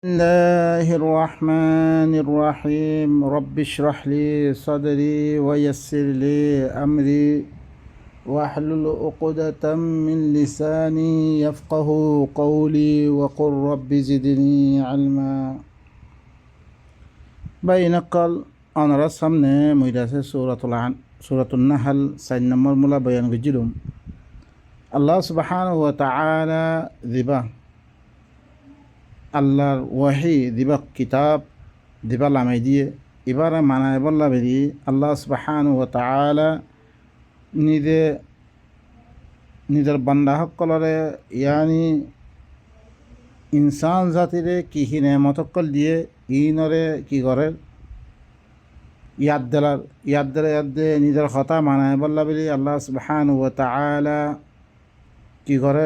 الله الرحمن الرحيم رب اشرح لي صدري ويسر لي أمري واحلل عقدة من لساني يفقه قولي وقل رب زدني علما بينقل أنا رسمنا مدرسة سورة النحل سين نمبر ملا بيان جلوم الله سبحانه وتعالى ذبا আল্লাহর ওয়াহি দিবা কিতাব দিবা লামাই দিয়ে এবারে মানায় বললা বেরি আল্লাহ সুবহানাহু ওয়া তাআলা নিজের বান্দা সকলরে ইয়ানি ইনসান জাতিরে কি নেমত সকল দিয়ে ইনরে কি করে ইয়াদ দিলে নিজের কথা মানায় বললা বেরি আল্লাহ সুবহানাহু ওয়া তাআলা কি করে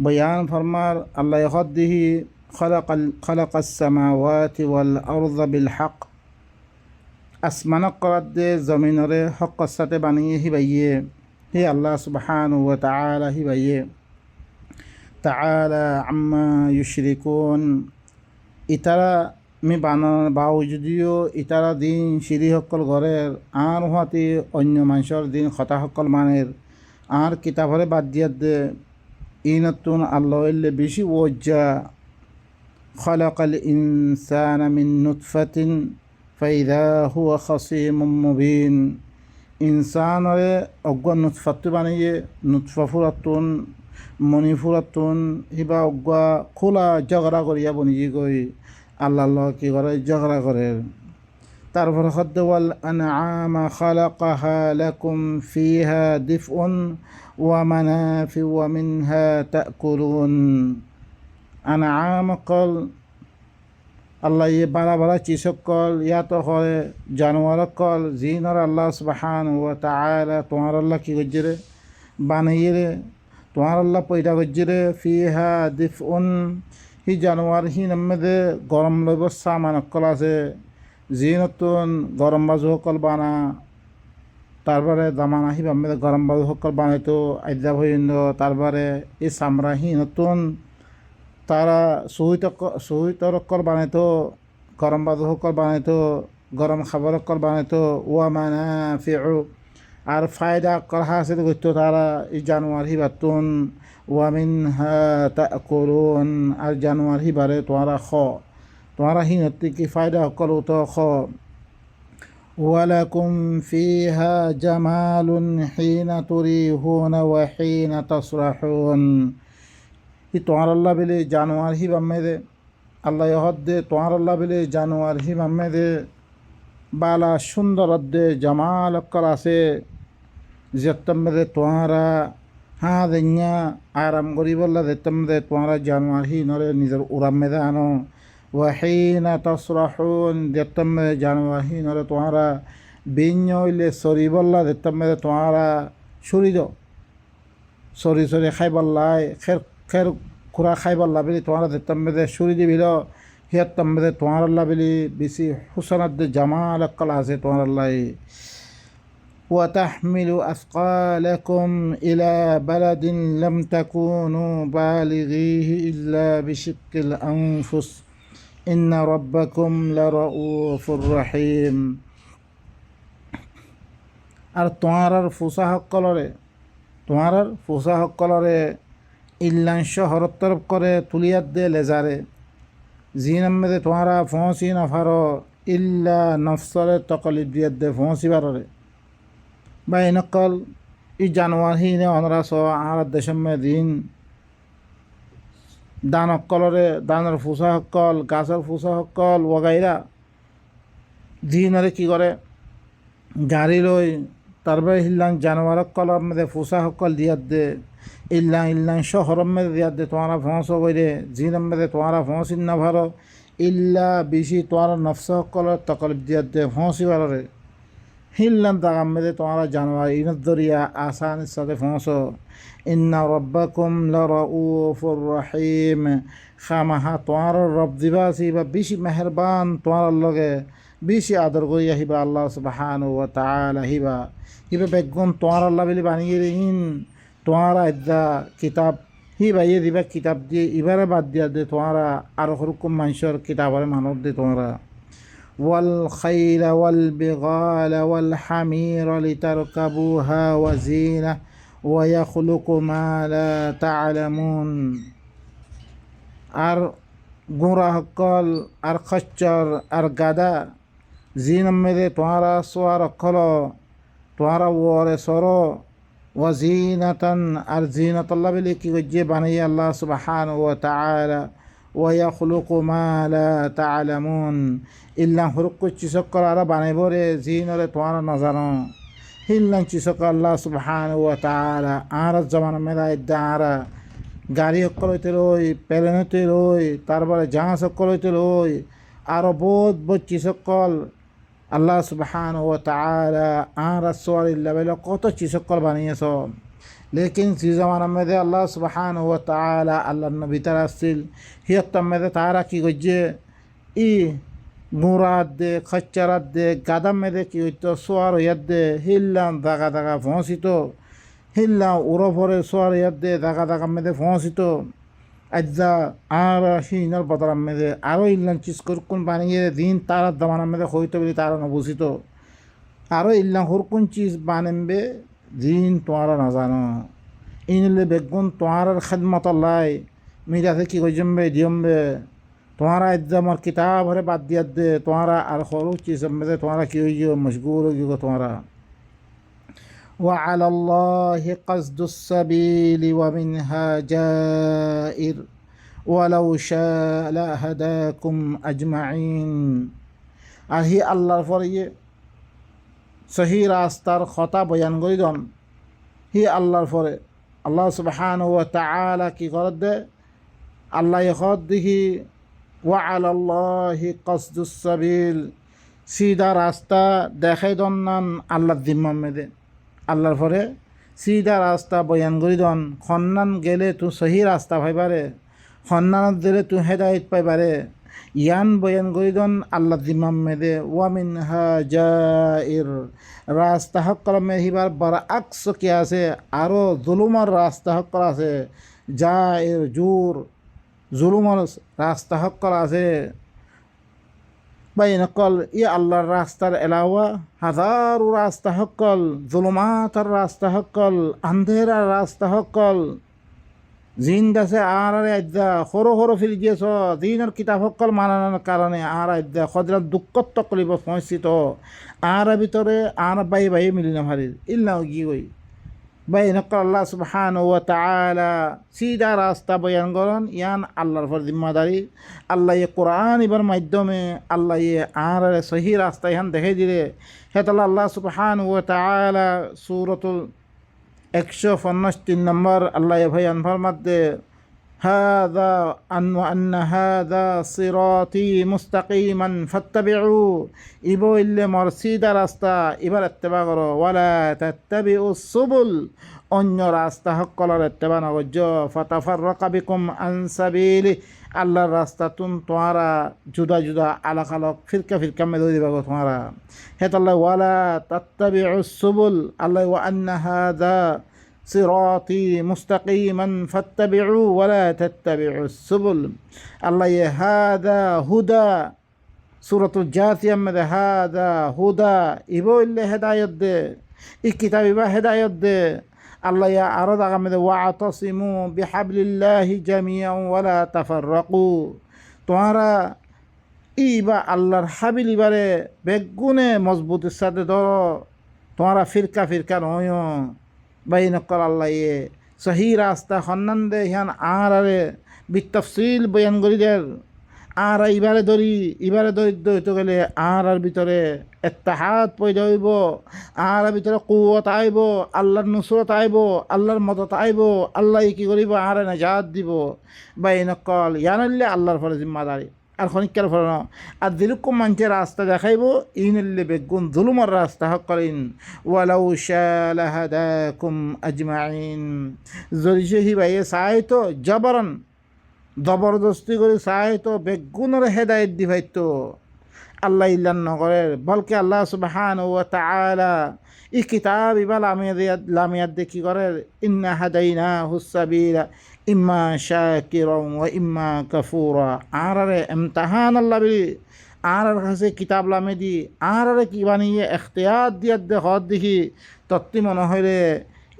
বয়ান ফরমার আল্লাহ খদ্দিহি خلق السماوات والأرض بالحق আসমান করদে জমিনরে হকের সাথে বানিয়ে হিবাইয়ে হে আল্লাহ সুবহানাহু ওয়া তাআলা হিবাইয়ে তাআলা আম্মা ইউশরিকুন ইতারা মি বানানোর বাউজুদিও ইতারা দিন সিঁড়ি সকল ঘরের আর হতে অন্য মানুষের দিন কথা সকল মানের আর কিতাবরে বাদ দিয়া দে ইনতুন আল্লাহ এলে বেশি ওজ্জা خلق الإنسان من نطفة فإذا هو خصيم مبين إنسان أقوى نطفة بانيه نطفة فرطون مني فرطون هبا أقوى كلا جغرا قريا بنيجي قوي الله كي غرا جغرا قرير تعرف خد والأنعام خلقها لكم فيها دفء ومنافع ومنها تأكلون আনাম কল আল্লাহ ইয়ে বাড়া বাড়া চিসক কল ইয়া তো হয় জানোয়ার কল জিনর আল্লাহ সুবহানাহু ওয়া তাআলা তোমার আল্লাহ কি করছে রে বানাইয়ে রে তোমার আল্লাহ পয়দা করছে রে ফিহা দিফউন হি জানোয়ার হি নামে গরম লইব সামান কল আছে জিনতুন গরম বাজু সকল বানা তারপরে দামানা হি বামে গরম বাজু সকল বানাইতো আইদা হইন্দ তারপরে এই সামরা হি নতুন তারা সহিতরকল বানাইতো গরম বাদুসকল বানাইতো গরম খাবারকল বানাইতো ওয়া মানাফিউ আর ফায়দা করা আছে করতো তারা এই জানোয়ার হিবাতুন ওয়া মিনহা তাকুলুন আর জানোয়ার হিবারে তোমারা হিনতি কি ফায়দা সকল তো ওয়ালাকুম ফিহা জামালুন হিনা তুরিহুনা ওয়া হিনা তাসরাহুন ই তোমার আল্লাহ বেলে জানোয়ার হি বাম্মে দে আল্লাহ হদ্দে তোমার আল্লাহ বেলে জানোয়ার হি বাম্মে দে বালা সুন্দর দে জামাল অক্কল আছে যেতম্মে দে তোমারা হাঁ দেঞ্ঞা আরাম করি বললা যেতম্মে দে তোমারা জানোয়ার হি নরে নিজের উড়াম্মে দে আনো ওয়াহিনা তসরাহুন যেতম্মে দে জানোয়ার হি নরে তোমারা বিঞ্ঞ হইলে সরি বললা যেতম্মে দে তোমারা সরি দো সরি খাই বললাই খের খুরা খাইবার লাভলি তোমার তেমবে সুরি দিবিল হিয়ার তেমবে তোমার আল্লাহ বিলি বেশি হুসনাদ জামাল আক্কাল আছে তোমার আল্লাহ وتحمل أثقالكم إلى بلد لم تكونوا بالغيه إلا بشق الأنفس إن ربكم لرؤوف رحيم আর তোমার ফুসা হকলরে ইল্লাংশ হরত তরফ করে তুলিয়াত দে লেজারে জি নামে তোমারা ফসি নফার ইল্লা নফসরে তকলিদ দিয়াত দে ফসি বারে বা এনেকল ই জানোয়ার হিনে অনরাস আর দেশমে দিন দান অকলরে দানের ফুসা হকল গাছের ফুসা হকল ওগাইরা দিনরে কি করে গাড়ি লই তারপরে হিল্লাং জানোয়ার কলর মধ্যে ফুসা হকল দিয়াত দে ইল্লাং শহরম মেদে দিয়াত দে তোমারা ফসো বইরে জিনম মেদে তোমারা ফসিন না ভারো ইল্লা বেশি তোমার নফস হকলর তকলিফ দিয়াত দে ফসি বারে হিল্লাম তাগাম মেদে তোমারা জানোয়ার ইনত দরিয়া আসানির সাথে ফসো ইন্না রব্বাকুম লারাউফুর রহিম খামাহা তোমার রব দিবাসি বা বেশি মেহরবান তোমার লগে বেশি আদর করি আহিবা আল্লাহ সুবহানাহু ওয়া তাআলা হিবা বেগুন তোমার আল্লাহ বলে বানিয়ে ইন তোমার আদা কিতাব হি বাইয়ে দিবা কিতাব দিয়ে ইবারে বাদ দিয়া দে তোমারা আর হরকম মানুষের কিতাবের মানব দে তোমরা ওয়াল খাইলা ওয়াল বিগালা ওয়াল হামিরা লিতারকাবুহা ওয়া জিনা ওয়া ইয়াখলুকু মা লা তা'লামুন। আর গুঁড়া সকল আর খচ্চর আর গাদা জিন মেদে তোমারা সোয়ার অক্ষল তোমারা ওরে সরো ওয়াজিনাতান আর জিনাতাল্লাহ বলে কি গজ্জে বানাইয়া আল্লাহ সুবহানাহু ওয়া তাআলা ওয়া ইয়াখলুকু মা লা তা'লামুন। ইল্লা হুরুক চিসকর আর বানাইব রে জিনরে তোমারা না জানো হিল্লান চিসকর আল্লাহ সুবহানাহু ওয়া তাআলা আর জামানা মেলা ইদ্দারা গাড়ি সকল হইতে লই প্লেন হইতে লই তারপরে জাহাজ সকল হইতে লই আরও বহুত বহুত চিসকল আল্লাহ সুবহানাহু ওয়া তাআলা আর সোয়ারিল্লা বলে কত চিসকল বানিয়েছ। লেকিন সে জামানা মেদে আল্লাহ সুবহানাহু ওয়া তাআলা আল্লাহর নবী তারা আসছিল হিয়ত্তাম মেদে তারা কি করছে ই গুঁড়াত দে খচ্চারাত দে গাদাম মেদে কি হইতো সোয়ার হইয়াত দে হিল্লাম দাগা দাগা ফসিত হিল্লাম উড়ো সোয়ার হইয়াত দে দাগা দাগা মেদে ফসিত আজ্জা আর হিনার বদলাম মেদে আরও ইল্লাম চিজ করকুন বানিয়ে দিন তারা দামানা মেদে হইতো বলে তারা নবুঝিত আরও ইল্লাম হুরকুন চিজ বানেমবে দিন তোমারা না জানো ইনলে বেগুন তোমার খেদমত লাই মিরাতে কি কইজম্বে দিয়ম্বে তোমারা আজ্জা মোর কিতাব হরে বাদ দিয়াত দে তোমারা আর সরু চিজ মেদে তোমারা কি হয়ে গিয়ে মশগুল হয়ে গিয়ে তোমারা وعلى الله قصد السبيل ومنها جائر ولو شاء لهداكم أجمعين। আর হি আল্লাহর পরে সহি রাস্তার কথা বয়ান করি দন হি আল্লাহর পরে আল্লাহ সুবহানাহু ওয়া তাআলা কি করে দে আল্লাহ এখদ দেখি وعلى الله قصد السبيل সিধা রাস্তা দেখাই দন নান আল্লাহর জিম্মা মেদে আল্লাহর পরে সিধা রাস্তা বয়ান করি দন খন্নান গেলে তু সহি রাস্তা পাইবারে খন্নানত গেলে তু হেদায়ত পাইবারে ইয়ান বয়ান করি দন আল্লাহ জিম্মাম মেদে ওয়ামিনহা জাইর রাস্তা সকল মেহিবার বড় আকস কি আছে আরও জুলুমর রাস্তা সকল আছে জাইর জোর জুলুমর রাস্তা সকল আছে বাই নকল ই আল্লাহর রাস্তার এলাওয়া হাজারো রাস্তা সকল জুলুমাতার রাস্তা সকল আন্ধেরার রাস্তা সকল জিন দাসে আর আজ্জা সরু সরু ফিরি দিয়েছ জিনের কিতাব সকল মানানোর কারণে আর আজ্জা সদরা দুঃখত করিব পৌঁছিত আর ভিতরে আর বাই বাই মিলি না ভারির ইল্লাও কি কই বাই নকল আল্লাহ সুবহানাহু ওয়া তাআলা সিধা রাস্তা বয়ান করেন ইয়ান আল্লাহর পর জিম্মাদারি আল্লাহ কোরআন এবার মাধ্যমে আল্লাহ আর সহি রাস্তা ইহান দেখে দিলে হেতাল্লাহ আল্লাহ সুবহানাহু ওয়া তাআলা সূরাতুল 153 নম্বর আল্লাহ ভয়ান ফরমাতে هذا أن هذا صراطي مستقيما فاتبعوا إبو اللي مرسيد راستا إبر اتباع ولا تتبعوا السبل অন্য রাস্তা সকলের এত্তেবা নগর্য ফতাফাররাকা বিকুম আন সাবিলি আল্লাহর রাস্তা তুন তোমারা জুদা জুদা আলাক আলাক ফিরকা ফিরকা মে ধরে দিবা তোমারা হেতাল্লাহ ওয়ালা তাত্তাবিউস সুবুল আল্লাহ ওয়া আন্না হাযা সিরাতি মুস্তাকিমান ফাত্তাবিউ ওয়ালা তাত্তাবিউস সুবুল আল্লাহ হাযা হুদা সূরাতুল জাথিয়া মে হাযা হুদা ইবো ইল্লে হেদায়েত দে এই কিতাব ইবা হেদায়েত দে আল্লাহ আরো দাগা মেদে ওয়াতাসিমু বিহাবলিল্লাহি জামিআন ওয়ালা তাফাররাকু তোমরা ইবা আল্লাহর হাবিল ইবারে বেগুনে মজবুতের সাথে ধরো তোমরা ফিরকা ফিরকা নয় বাইনকল আল্লাহ সহি রাস্তা হন্নান দে হিয়ান আর আরে বিতফসিল বয়ান করি দের আর ইবারে ধরি দইতে গেলে আর ভিতরে এত্তাহাদ পয়দা হইব আর ভিতরে কুওয়াত আইব আল্লাহর নুসরত আইব আল্লাহর মদত আইব আল্লাহ কি করিব আর নাজাত দিব বাইনকল ইয়ানল্লে আল্লাহর ফলে জিম্মাদারি আর খনিকার ফলে আর যেরকম মানুষের রাস্তা দেখাইব ইনল্লে বেগুন জুলুমর রাস্তা হকলিন ওয়ালাউ শাআ লাহাদাকুম আজমাইন যদি সে ভাইয়ে চাই তো জবরন জবরদস্তি করে চাই তো বেগুনের হেদায়ত দিভাইতো আল্লাহ ইল্লান নগরের বলকে আল্লাহ সুবহানাহু ওয়া তাআলা এই কিতাব ইবা লামিয়াত দেখি করে ইন্না হাদাইনাহুস সাবিলা ইম্মা শাকিরান ওয়া ইম্মা কাফুরা। আরারে ইমতিহান আল্লাহ বলি আর কাছে কিতাব লামে দি আরারে কি বানিয়ে এখতিয়ার দিয়া দে হদ দেখি তত্তি মনে হইলে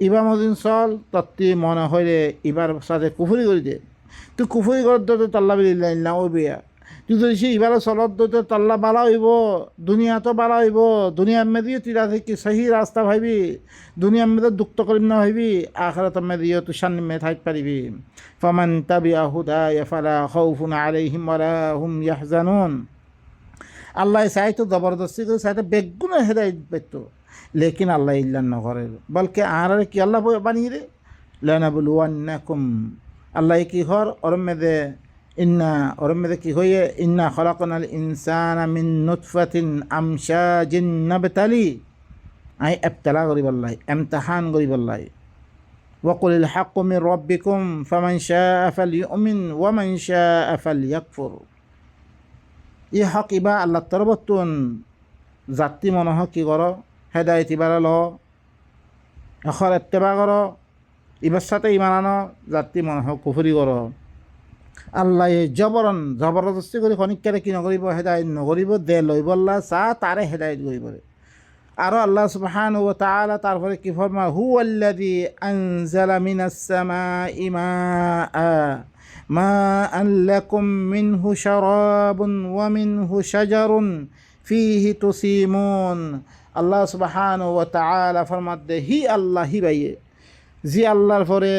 ইবা মদিন চল, তত্তি মনে হইলে ইবার সাথে কুফুরি করে দে। তুই কুফুরি করার দে তাল্লা বলি না ওই বেয়া। তুই যদি সে ইবারে চলত দে তাল্লা বালা হইব, দুনিয়া তো বালা হইব। দুনিয়ার মেদিও তিরা থেকে সহি রাস্তা ভাবি, দুনিয়ার মেয়েদের দুঃখ করিম না ভাবি, আখরাত মেদিও তুই সামনে মেয়ে থাকতে পারিবি। ফামান তাবিআ হুদায়া ফালা খাউফুন আলাইহিম ওয়ালা হুম ইয়াহজানুন। আল্লাহ চাইতো জবরদস্তি করে চাইতো বেগুনে হেদায়ত পেত, লেকিন আল্লাহ ইল্লান নকরে বলকে আর কি আল্লাহ বানিয়ে রে লানাবলুয়ান্নাকুম। আল্লাহ কি হর ওরম মেদে ইন্না ওরম মেদে কি হইয়ে ইন্না খলাকনাল ইনসানা মিন নুতফাতিন আমশাজিন নাবতালি। আই ইবতলা করিব আল্লাহ, ইমতিহান করিব আল্লাহ। ওয়াকুলিল হাক্কু মির রাব্বিকুম ফামান শাআ ফালইউমিন ওয়া মান শাআ ফালইয়াকফুর। ই হক ইবা আল্লাহ তরবতুন জাতি মনে হক কি কর হেদায়ত ইবার ল এখর এত্তেবা কর, ইবার সাথে ইমান আনো, জাতি মনে হক কুফুরি কর। আল্লাহ জবরদস্তি করে খনিকারে কি নকরিব, হেদায়ত নকরিব, দে লইব আল্লাহ চা তারে হেদায়ত করিব। আর আল্লাহ সুবহানাহু ওয়া তাআলা তারপরে কি ফরমা হুয়াল্লাযী আনজালা মিনাস সামাই মাআ মাআন লাকুম মিনহু শারাবুন ওয়া মিনহু শাজারুন ফীহি তুসিমুন। আল্লাহ সুবহানাহু ওয়া তাআলা ফরমাতে হি আল্লাহ হি বাইয়ে জি আল্লাহর পরে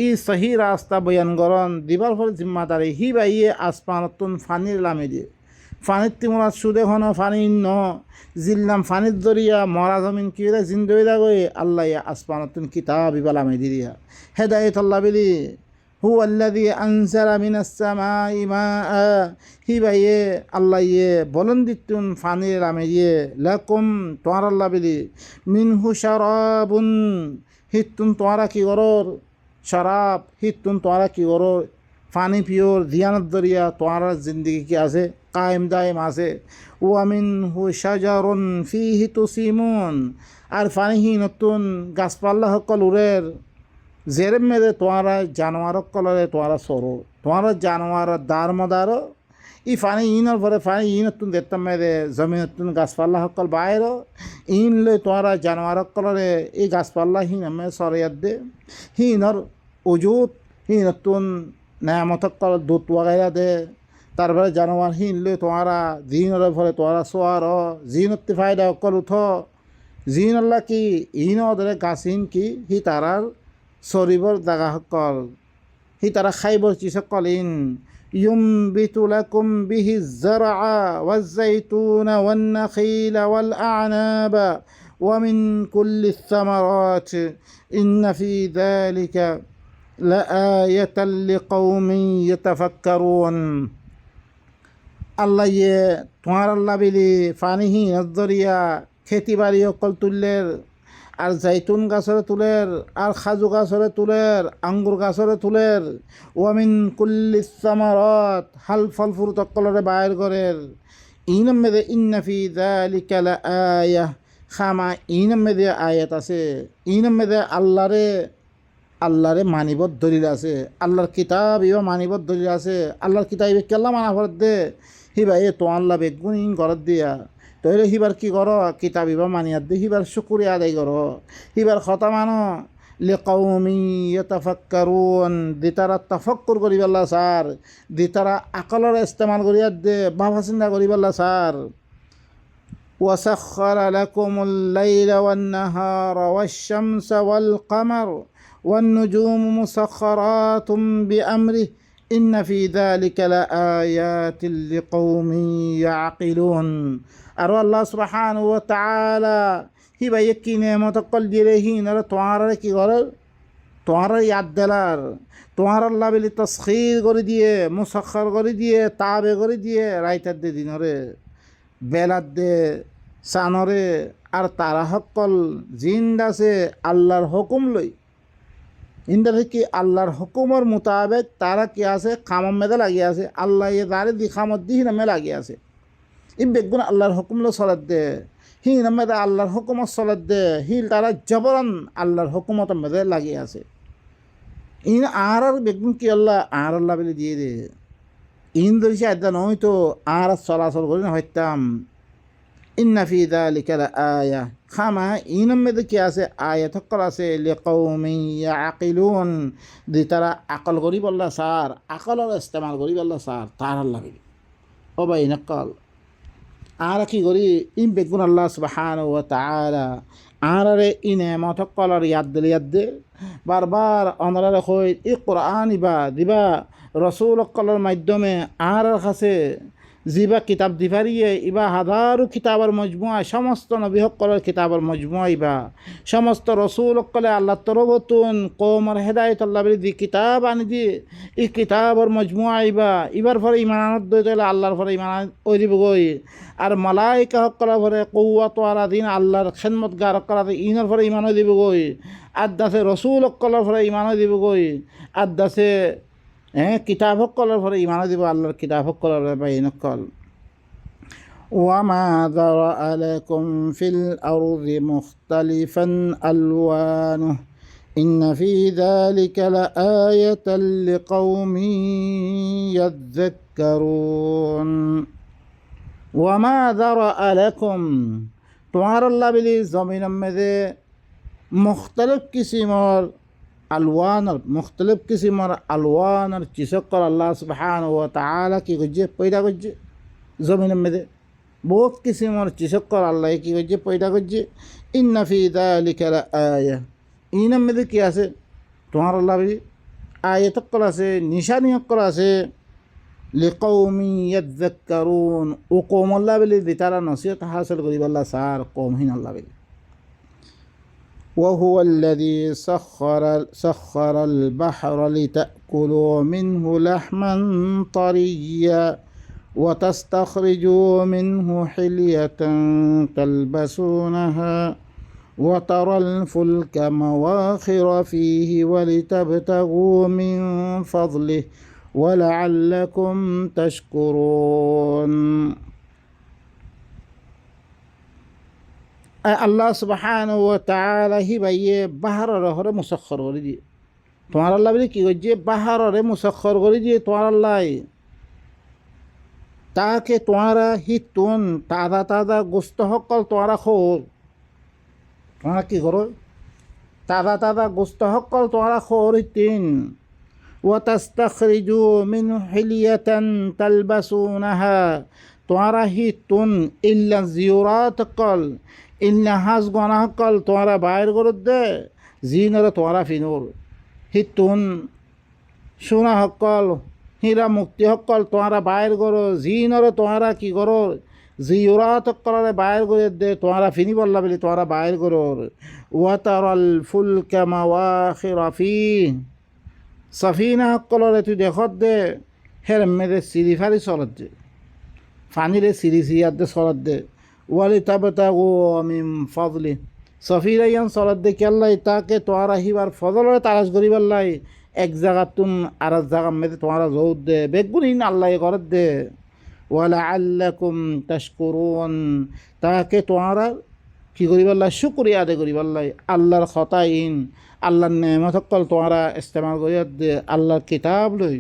ই সহি রাস্তা বয়ান করন দিবার পরে জিম্মাদারি হি বাইয়ে আসমানতুন ফানির লামে দিয়ে ফানির তিমরা সুদে হন ফানি ন জিল্লাম ফানির দরিয়া মরা জমিন কিরা জিন্দা গয়ে আল্লাহ আসমানতুন কিতাব ইবালামে দিয়া হেদায়েত আল্লাহ বিলি হুয়াল্লাযী আনজালা মিনাস সামাই মাআ। হি বাইয়ে আল্লাহ ইয়ে বলন দিতুন ফানির লামে দিয়ে লাকুম তোমার আল্লাহ বিলি মিনহু শারাবুন হিতুন তোমারা কি করর শরাব, হিতুন তোমারা কি করর ফানি পিওর দিয়ানত দরিয়া তোমার জিন্দগি কি আছে কায়েম দায়েম আছে। ওয়া মিনহু শাজারুন ফীহি তুসিমুন। আর ফানিহি নতুন গাছপাল্লা সকল উরের জেরেম মেদে তোমারা জানোয়ার কলরে তোমারা সরো, তোমারা জানোয়ার দার মদার ই ফানি ইনর পরে ফানি ইনতুন দেখতাম মেদে জমিন নতুন গাছপাল্লা সকল বাইর ইন লই তোমারা জানোয়ার কলরে এই গাছপাল্লা হিন আমি সরিয়াত দে হিনর উজুত হি নতুন নেয়ামত কল দুধ ওয়াগাইয়া দে। তারপরে জানোয়ার হিন লই তোমারা জিনের ফলে তোমারা সোয়ার জিনতি ফায়দা অকল উঠ জিন আল্লাহ কি ইন ওদের গাছিন কি হি তারার শরীবর জাগা সকল হি তারা খাইবর চি সকল ইন ইউমবিতু লাকুম বিহি যারআ ওয়াজ যাইতুনা ওয়ান নাখিলা ওয়াল আ'নাবা ওয়া মিন কুল্লি সামারাত ইন্না ফি যালিকা লাআয়াতাল লিকাউমিন ইয়াতাফাক্কারুন। আল্লাহ ইয়ে তোমার আল্লাহ বিলি ফানিহি নজরিয়া খেতি বাড়ি অকল তুললের আর জাইতুন গাছরে তুলের আর খাজু গাছরে তুলের আঙ্গুর গাছরে তুলের ওয়ামিন কুল্লি সামারাত হাল ফল ফুরুত অকলরে বাইর করের ইনম মেদে ইন্না ফি যালিকা লাআয়া খামা ইনম মেদে আয়াত আছে। ইনম মেদে আল্লাহরে মানিবত দলিল আছে, আল্লাহর কিতাব ইবা মানিবত দলিল আছে। আল্লাহর কিতাব কেল্লা মানা ফরত দে হিবা এ তো আল্লাহ বেগুন ইন ঘরত দিয়া তইলে হিবার কি কর কিতাব ইবা মানিয়াত দে হিবার শুকরিয়া আদায় কর হিবার কথা মানো লিকাউমিন ইয়াতাফাক্কারুন দিতারা তাফাক্কুর করিবাল্লা স্যার দিতারা আকলর ইস্তেমাল করিয়া দে ভাবা চিন্তা করিবাল্লা স্যার। ওয়াসাখখারা লাকুমুল লাইলা ওয়ান নাহারা ওয়াশ-শামসা ওয়াল কামার ওয়ান নুজুমু মুসাখখারাতুম বিআমরিহি ইন্না ফি যালিকা লাআয়াতিন লিকাউমিন ইয়াকিলুন। আর আল্লাহ সুবহানাহু ওয়া তাআলা হি ভাই কি নেমত কল দিয়ে হিন আর তোমার কি করে তোমার ইয়াদ দিলার তোমার আল্লাহ বলি তসখির করে দিয়ে মুসাখখার করে দিয়ে তাবে করে দিয়ে রাইতার দে দিনরে বেলার দে সানরে আর তারা সকল জিন্দ আছে আল্লাহর হুকুম লই ইন্দার কি আল্লাহর হুকুমের মোতাবেক তারা কি আছে খামম মেদে লাগিয়ে আছে আল্লাহ ইয়ে দাঁড়ে দি খামত দি নামে লাগিয়ে আছে ই বেগুন আল্লাহর হুকুম লো চলাত দে হি নামে আল্লাহর হুকুমত চলাত দে হিল তারা জবরন আল্লাহর হুকুমত মেদে লাগিয়ে আছে। ইন আর বেগুন কি আল্লাহ আর আল্লাহ বলে দিয়ে দে ইন ধরেছি আদা নয় তো আর চলাচল করি না হইতাম ইন্না ফি যালিকা লাআয়া খামা ইনম মধ্যে কি আছে আয়াত সকল আছে লিকাউমিন ইয়াকিলুন দি তারা আকল করি বললা স্যার আকলের ইস্তেমাল করি বললা স্যার তার আল্লাহ বলি ও ভাই নকল আর কি করি ইন বেগুন আল্লাহ সুবহানাহু ওয়া তাআলা আরারে ইনে মতকলর ইয়াদ দে বারবার অনরারে কই ই কোরআন ইবা দিবা রসুল কলর মাধ্যমে আর কাছে জিবা কিতাব দিভারিয়ে ইবা হাজারো কিতাবের মজমুয়া সমস্ত নবী সকলের কিতাবের মজমুয়া ইবা সমস্ত রসুল সকলে আল্লাহ তরবতুন কৌমর হেদায়ত আল্লাহ বলি দি কিতাব আনি দি ই কিতাবের মজমুয়া ইবা ইবার ফলে ইমানত দইলে আল্লাহর ফলে ইমান ওই দিব গই আর মালাইকা সকলের ফলে কৌয়াত আলা দিন আল্লাহর খেদমত গার করা ইনের ফলে ইমানও দিব গই আদাসে রসুল সকলের ফলে ইমানও দিব গই আদাসে কিতাব সকলের ফলে ইমান দিব আল্লাহর কিতাব সকলের বাই নকল ওয়ামা যারা লাকুম ফিল আরদি মুখতালিফান আলওয়ানুহু ইন্না ফি যালিকা লাআয়াতান লিকাউমিন ইয়াযযাক্কারুন ওয়ামা যারা লাকুম তোমার আল্লাহ বিলি জমিনের মধ্যে মুখতালিফ কিসিমর আলওয়ানর মুখতলিফ কিসিমর আলওয়ানর চিসকর আল্লাহ সুবহানাহু ওয়া তাআলা কি করছে পয়দা করছে জমিনের মধ্যে বহুত কিসিমর চিসকর আল্লাহ কি করছে পয়দা করছে ইন্না ফি যালিকা লাআয়া ইনার মধ্যে কি আছে তোমার আল্লাহ আয়াত সকল আছে নিশানি সকল আছে লিকাউমিন ইয়াযযাক্কারুন ও কওম আল্লাহ বলি তারা নসিহত হাসিল করিব আল্লাহ সার কওমহীন আল্লাহ বলি وهو الذي سخر البحر لتأكلوا منه لحما طريا وتستخرجوا منه حلية تلبسونها وترى الفلك مواخر فيه ولتبتغوا من فضله ولعلكم تشكرون আল্লাহ সুবহানাহু ওয়া তাআলা হি বাইয়ে বাহারের হরে মুসাখখর করে দিয়ে তোমার আল্লাহ বলে কি করছে বাহারের মুসাখখর করে দিয়ে তোমার আল্লাহ তাকে তোমারা হিতুন তাজা তাজা গোস্ত সকল তোমারা খোর তোমরা কি করো তাজা তাজা গোস্ত সকল তোমারা খোর হিতিন ওয়া তাস্তাখরিজু মিন হিলিয়াতান তালবাসুনাহা তোমারা হিতুন ইল্লা জিওরাত কল ইন্না হাজ গনা সকল তোমারা বাইর করে দে জিনরে তোমারা ফিনুর হিতুন সোনা সকল হীরা মুক্তি সকল তোমারা বাইর করো জিনরে তোমারা কি করো জিওরাত সকলরে বাইর করে দে তোমারা ফিনি বললা বলি তোমারা বাইর করো ওয়াতারাল ফুলকা মাওয়াখিরা ফি সফিনা সকলরে তুই দেখত দে হের মেরে সিরিফারি চলত দে ফানিরে সিরি সিয়াত দে চলত দে ওয়ালি তাবতাগু মিন ফাদলি সফিরাইয়ান চলত দে কেল্লাই তাকে তোয়ারা হিবার ফজলরে তালাশ করিবার লাই এক জায়গাতুন আর এক জায়গার মেয়েতে তোমরা জোর দে বেগুনিন আল্লাহ করত দে ওয়ালাআল্লাকুম তাশকুরুন তাকে তোমরা কি করিবার লাই শুকরিয়া আদায় করিবার লাই আল্লাহর খতাইন আল্লাহর নেমত সকল তোমরা ইস্তেমাল করিয়া দে আল্লাহর কিতাব লই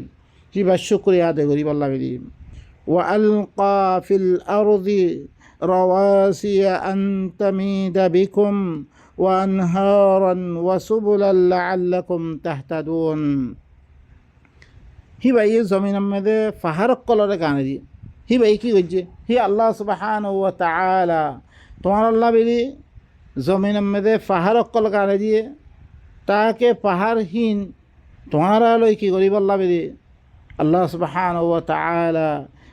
কিবা শুকরিয়া আদায় করিবার লাগি وألقى في الأرض رواسي أن تميد بكم وأنهارا وسبلا لعلكم تهتدون হি ভাই জমিনের মধ্যে পাহাড় কলরে গানে দিয়ে হি ভাই কি করছে হি আল্লাহ সুবহানাহু ওয়া তাআলা তোমার আল্লাহ বলি জমিনের মধ্যে পাহাড় কল গানে দিয়ে তাকে পাহাড়হীন তোমারা লই কি করিব আল্লাহ বলি আল্লাহ সুবহানাহু ওয়া তাআলা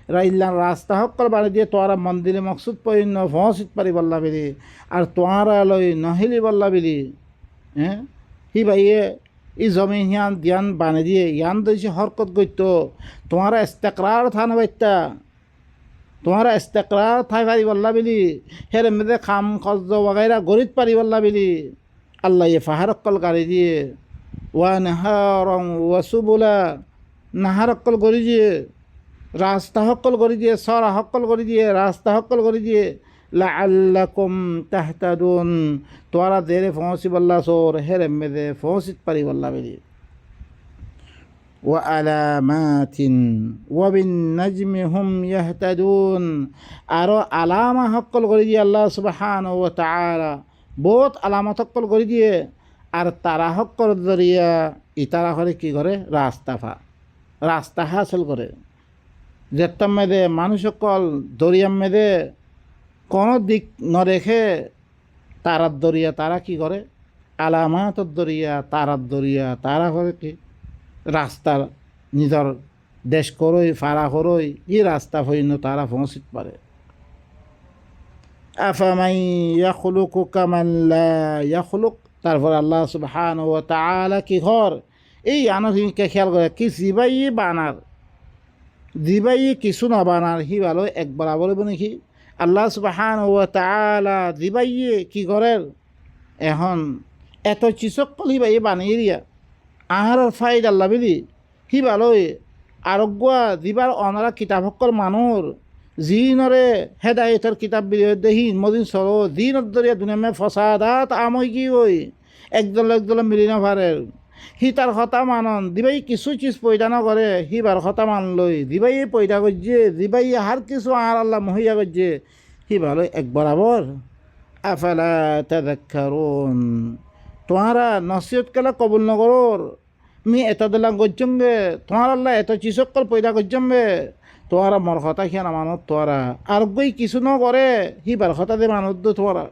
রাইল্লার রাস্তা সকল বাড়ি দিয়ে তোরা মন্দিরে মকসুদ পরিণ পৌঁছিত পারি বল্লা বিলি আর তোরা লই নহিলি বল্লা বিলি হ্যাঁ হি ভাইয়ে ই জমি হিয়ান ধ্যান বানে দিয়ে ইয়ান দিয়েছে হরকত গইত তোমারা ইস্তেকরার থান বাইতা তোমারা ইস্তেকরার থাই পারি বল্লা বিলি হের মেদে খাম খজ বাগাইরা গরিত পারি বল্লা বিলি আল্লাহ এ ফাহার অক্কল গাড়ি দিয়ে ওয়া নাহারং ওয়াসুবুলা নাহার অক্কল গড়ি দিয়ে রাস্তা সকল করে দিয়ে সরা সকল করে দিয়ে রাস্তা সকল করে দিয়ে লাআল্লাকুম তাহতাদুন তোরা দেরে পৌঁছি বল্লা সোর হেরে মেদে পৌঁছিত পারি বল্লা বেরি وعلامات وبالنجم هم يهتدون আরো আলামা হকল করে দিয়ে আল্লাহ সুবহানাহু ওয়া তাআলা বহুত আলামত হকল করে দিয়ে আর তারা হকল দরিয়া ইতারা করে কি করে রাস্তা হাসিল করে যেতাম মেদে মানুষ সকল দরিয়ার মেদে কোনো দিক ন রেখে তারার দরিয়া তারা কি করে আলামাতর দরিয়া তারার দরিয়া তারা করে কি রাস্তার নিজের দেশ করই ফাড়া করই এই রাস্তা হইন তারা পৌঁছিত পারে আফামাই ইয়াখলুকু কামান লা ইয়াখলুক তারপর আল্লাহ সুবহানাহু ওয়া তাআলা কি ঘর এই আনহিকে খেয়াল করে কি জিবাই কিছু না বানার হি ভালো একবার বলব নাকি আল্লাহ সুবহানাহু ওয়া তাআলা জিবাই কি করেন এখন এত চিসকল হিবাই বানিয়ে দিয়া আহারের ফাইদ আল্লাহ বিলি হি ভালোই আরোগ্য দিবার অনারা কিতাব সকল মানুর জিনরে হেদায়তের কিতাব বিরুদ্ধে হি মদিন সর দিনের দরিয়া দুনিয়া ফসাদাত আমই কি ওই একদল মিলি নভারের হি তার হতা মানন দিবাই কিছু চিজ পয়দা নকরে হিবার হতা মান লই দিবাই পয়দা করছে দিবাই হার কিছু আর আল্লাহ মহিয়া করছে হি ভালো এক বরাবর আফালা তাযাক্কারুন তোমারা নসিহত কেলা কবুল নগরর মি এত দিলাম করছঙ্গে তোমার আল্লাহ এত চিসকল পয়দা করছম্বে তোরা মর কথা খেয়ে মানত তোরা আর গই কিছু ন করে হিবার কথা দে মানত তোরা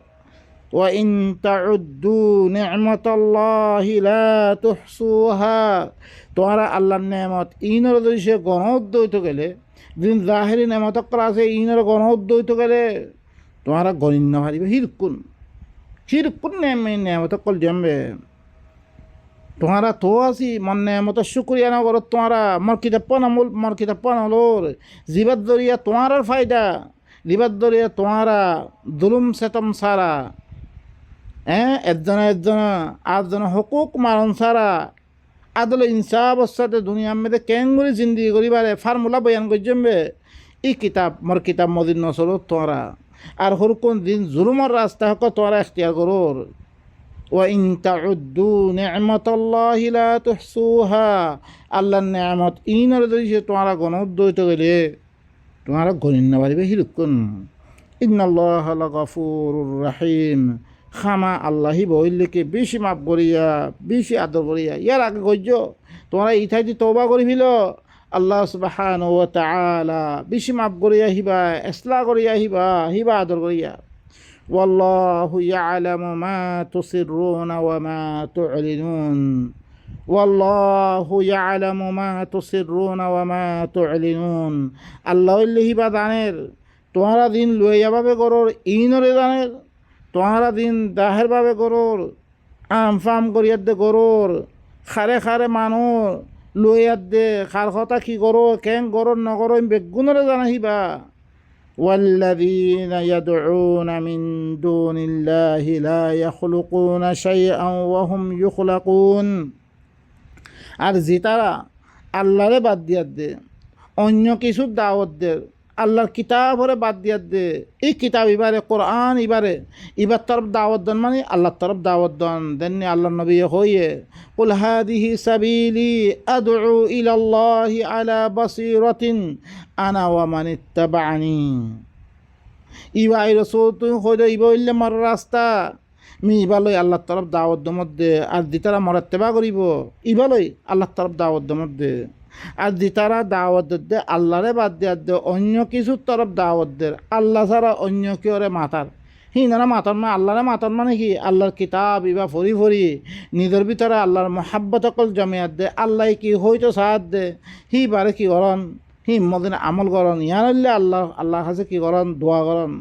ওয়া ইন তাউদ্দু নি'মাতাল্লাহি লা তুহসুহা তোরা আল্লাহর নেমত ইনর দইছে গণত দইতে গেলে দিন জাহিরি নেমত করা আছে ইনর গণত দইতে গেলে তোরা গণিন না পারিবে হিরকুন নেমত কল জমবে তোমারা তো আছি মন নেমত শুক্রিয়া না করো তোমরা মর কিতাব পানোর জিবাদ দরিয়া তোমার ফায়দা জিবাদ দরিয়া তোমরা জুলুম সেতম সারা একজন আটজন হকুক মারণ সারা আদল ইনসাফ সাথে দুনিয়ার মধ্যে কেঙ্গুরি জিন্দিগি করিবারে ফার্মুলা বয়ান করজমবে এই কিতাব মর কিতাব মদিন নসল তোমরা আর হরকুন দিন জুলুমর রাস্তা হক তোমরা এখতিয়ার করোর وإن تعدوا نعمة الله لا تحصوها আল্লাহর নেয়ামত ইনর দইছে তোমরা গণত দইতে গেলে তোমরা গণিন না পারিবে হিরকুন ইন্নাল্লাহা লাগাফুরুর রহিম খামা আল্লাহি বইলেকে বেশি মাফ করিয়া বেশি আদর করিয়া ইয়ার আগে গজ্য তোমরা ইথাইতে তওবা করি ফিল আল্লাহ সুবহানাহু ওয়া তাআলা বেশি মাফ করিয়া হিবা ইসলাহ করিয়া হিবা আদর করিয়া والله يعلم ما تسرون وما تعلنون والله يعلم ما تسرون وما تعلنون আল্লাহ হিবা জানের তোমরা দিন লইয়া ভাবে করর ইনরে জানের তোমরা দিন দাহের ভাবে করর আমফাম করিয়া দে করর খারে মানুষ লইয়া দে খার কথা কি করো কেন করর নকর বেগুনরে জানাহিবা والذين يدعون من دون الله لا يخلقون شيئا وهم يخلقون আর জিতারা আল্লাহরে বাদ দিয়া দে অন্য কিছু দাওয়াত দে আল্লাহর কিতাবরে বাদ দিয়া দে এই কিতাব ইবারে কোরআন ইবার তরফ দাওয়াত দেন মানে আল্লাহর তরফ দাওয়াত দেন দেননি আল্লাহর নবী হইয়ে কুল হাদিহি সাবিলি আদউ ইলাল্লাহি আলা বাসিরাতিন আনা ওয়া মান ইত্তাবা'নি ইবাই রাসূল তুই হইলে ইবইলে মার রাস্তা মি ইবালই আল্লাহর তরফ দাওয়াত দে মধ্যে আর দিতারা মরাত্তেবা করিব ইবালই আল্লাহর তরফ দাওয়াত দে মধ্যে আর দিতারা দাওয়াত দে আল্লাহরে বাদ দিয়া দে অন্য কিছুর তরফ দাওয়াত দে আল্লাহ ছাড়া অন্য কেউরে মাতার হিনারা মাতন মানে আল্লাহরে মাতন মানে কি আল্লাহর কিতাব ইবা ফরি নিজের ভিতরে আল্লাহর মহাব্বত অকল জমিয়াত দে আল্লাহ কি হয়তো সাহায্য দে হি বারে কি করন হি মদিন আমল করন ইয়ার হইলে আল্লাহ কাছে কি করন দোয়া করন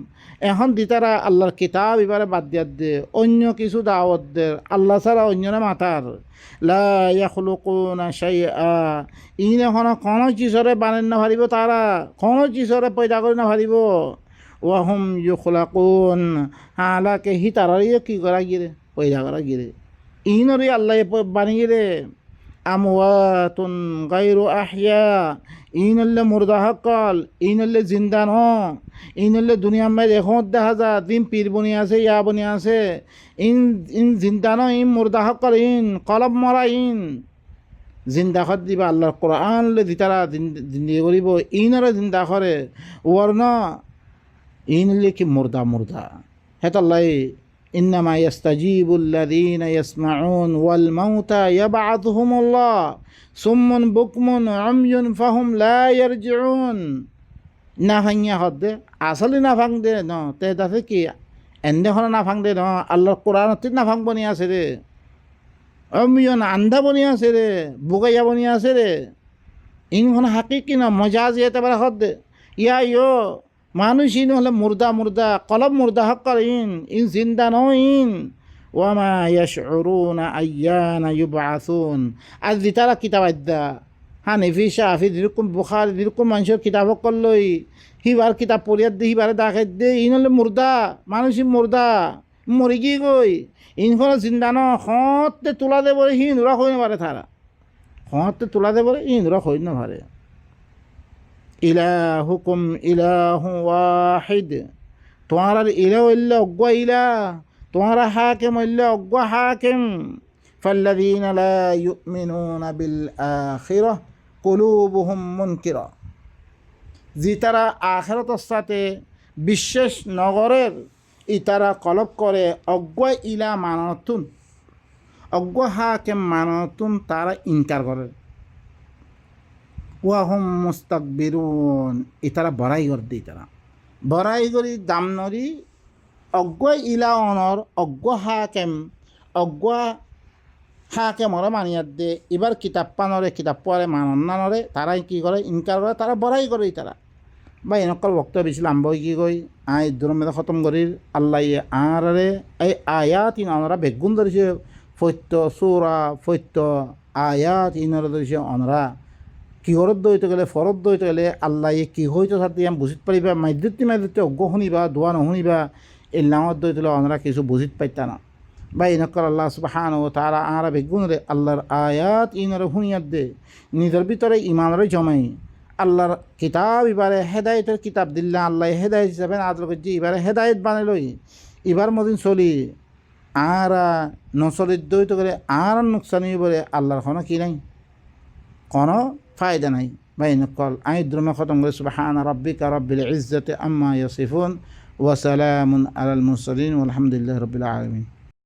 এখন দিতারা আল্লাহর কিতাব এবারে বাদ দিয়া দে অন্য কিছু দাওয়াত দে আল্লাহ ছাড়া অন্যরা মাতার লা ইয়াখলুকুনা শাইআ ইন এখন কোনো চিজরে বানাই না পারিব তারা কোনো চিজরে পয়দা করে না পারিব ওয়াহুম ইউখলাকুন হালাকে হি তারারিও কি করা গিরে পয়দা করা গিরে ইনরে আল্লাহ বানিয়ে রে আমওয়াতুন গায়রু আহইয়া ইনল্লে মুর্দা হকল ইনল্লে জিন্দা ন ইনল্লে দুনিয়া মে এখন দেখা যা দিন পীর বনি আছে ইয়া বনি আছে ইন জিন্দা ন ইন মুর্দা হকল ইন কলব মরা ইন জিন্দা খত দিবা আল্লাহর কোরআন লে দিতারা জিন্দগি করিব ইনরে জিন্দা করে ওয়ার্ন ইনলে কি মুর্দা মুর্দা হেতাল্লাই ইন্নামা ইয়াস্তাজিবুল্লাযীনা ইয়াসমাউন ওয়াল মাউতা ইয়াবআথুহুমুল্লাহ সুম্মুন বুকমুন উময়ুন ফাহুম লা ইয়ারজিউন না ভাঙিয়া হদ দে আসলে না ভাঙ দে ন তে দাসে কি এনে হলে না ভাঙ দে ন আল্লাহর কোরআনত না ভাঙ বনি আছে রে অমিয়ন আন্ধা বনি আছে রে বুগাইয়া বনি আছে রে ইনখন হাকিকি না মজা যেতে পারে হদ দে ইয়া ইয়ো মানুষ ইন হলে মুর্দা মুর্দা কলব মুর্দা হক্কর ইন জিন্দা নইন ওয়ামা ইয়াশউরুনা আইয়ানা ইউবআসুন আজ দিতারা কিতাব আদ্দা হানিফি শাফি যেরকম বুখারী যেরকম মানুষের কিতাব করলই হিবার কিতাব পড়িয়ার দে হিবারে দাখাই দে ইন হলে মুর্দা মানুষই মুর্দা মরি গিয়ে গই ইনখন জিন্দা ন হতে তোলা দে বলে হিন্দুরা হই না পারে তারা হতে তোলা দে বলে হিন্দুরা হই না পারে ইলাহুকুম ইলাহু ওয়াহিদ তোমার ইলাহ ইল্লা অজ্ঞা ইলা তোমার হাকিম ইল্লা অজ্ঞা হাকিম ফাল্লাযীনা লা ইউমিনুনা বিল আখিরাহ কুলুবুহুম মুনকিরা যিতারা আখিরাতের সাথে বিশ্বাস নগরের ইতারা কলব করে অজ্ঞা ইলা মানতুন অজ্ঞা হাকিম মানতুন তারা ইনকার করে ওয়াহুম মুস্তাকবিরুন ইতারা বড়াই করে দিই তারা বড়াই করি দাম নরি অজ্ঞ ইলা অনর অজ্ঞ হাকেমরে মানিয়ার দে এবার কিতাব পানরে কিতাব পড়ে মানন না নরে তারাই কী করে ইনকার করে তারা বড়াই করে তারা বা এনেকল বক্তব্য বেশি লাম্ব কি কই আই দুরমেদে খতম করির আল্লাহ আরে এই আয়াত ইন অনরা বেগুন ধরেছে ফৈত্য সুরা ফৈত্য আয়াত ইনরা ধরেছে অনরা কিহরত দইতে গেলে ফরত দইতে গেলে আল্লাহ কি হইতো সাথে আমি বুঝিত পারিবা মাইদ্যুতি অজ্ঞ শুনিবা দোয়া নশুনিবা এই লাঙত দইতে অনরা কিছু বুঝিত পাইতা না বা ইনকর আল্লাহ সুবহানাহু ওয়া তাআলা আরা বেগুনরে আল্লাহর আয়াত ইনরে শুনিয়াত দে নিজের ভিতরে ইমানরে জমাই আল্লাহর কিতাব এবারে হেদায়তের কিতাব দিল্লা আল্লাহ হেদায়ত হিসাবে আদল করছি এবারে হেদায়ত বানাই লই এবার মদিন চলি আরা নচলিত দইতে গেলে আর নোকসানি বলে আল্লাহর কোনো কি নাই কোনো ফায়দা নাই বা ইনকল আই দ্রমে খতম করে সুবহান রাব্বিকা রাব্বিল ইজ্জাতি আম্মা ইয়াসিফুন ওয়া সালামুন আলাল মুরসালিন ওয়ালহামদুলিল্লাহি রাব্বিল আলামিন।